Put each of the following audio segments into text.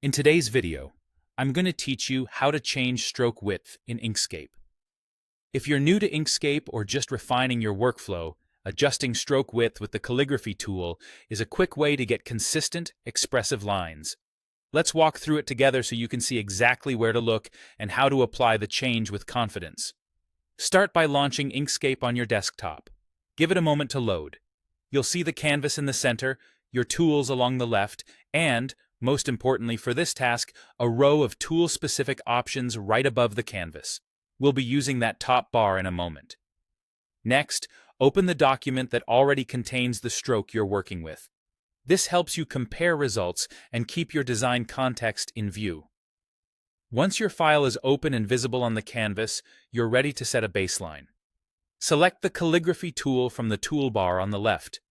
In today's video, I'm going to teach you how to change stroke width in Inkscape. If you're new to Inkscape or just refining your workflow, adjusting stroke width with the calligraphy tool is a quick way to get consistent, expressive lines. Let's walk through it together so you can see exactly where to look and how to apply the change with confidence. Start by launching Inkscape on your desktop. Give it a moment to load. You'll see the canvas in the center, your tools along the left, and, most importantly for this task, a row of tool-specific options right above the canvas. We'll be using that top bar in a moment. Next, open the document that already contains the stroke you're working with. This helps you compare results and keep your design context in view. Once your file is open and visible on the canvas, you're ready to set a baseline. Select the calligraphy tool from the toolbar on the left.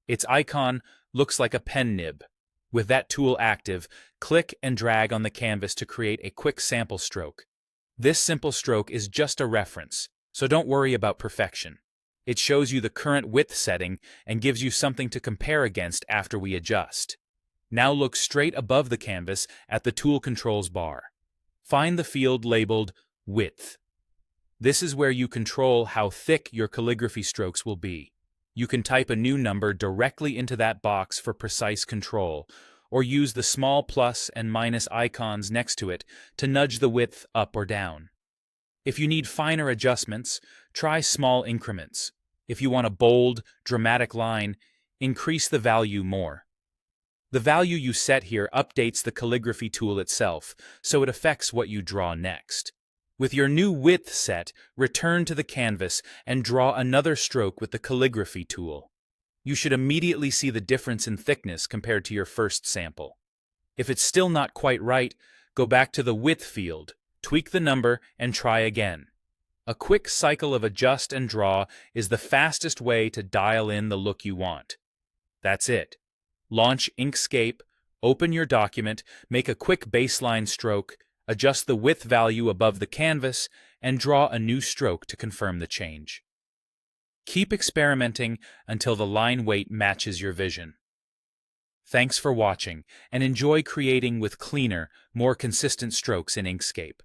Its icon looks like a pen nib. With that tool active, click and drag on the canvas to create a quick sample stroke. This simple stroke is just a reference, so don't worry about perfection. It shows you the current width setting and gives you something to compare against after we adjust. Now look straight above the canvas at the Tool Controls bar. Find the field labeled Width. This is where you control how thick your calligraphy strokes will be. You can type a new number directly into that box for precise control, or use the small plus and minus icons next to it to nudge the width up or down. If you need finer adjustments, try small increments. If you want a bold, dramatic line, increase the value more. The value you set here updates the calligraphy tool itself, so it affects what you draw next. With your new width set, return to the canvas and draw another stroke with the calligraphy tool. You should immediately see the difference in thickness compared to your first sample. If it's still not quite right, go back to the width field, tweak the number, and try again. A quick cycle of adjust and draw is the fastest way to dial in the look you want. That's it. Launch Inkscape, open your document, make a quick baseline stroke, adjust the width value above the canvas, and draw a new stroke to confirm the change. Keep experimenting until the line weight matches your vision. Thanks for watching, and enjoy creating with cleaner, more consistent strokes in Inkscape.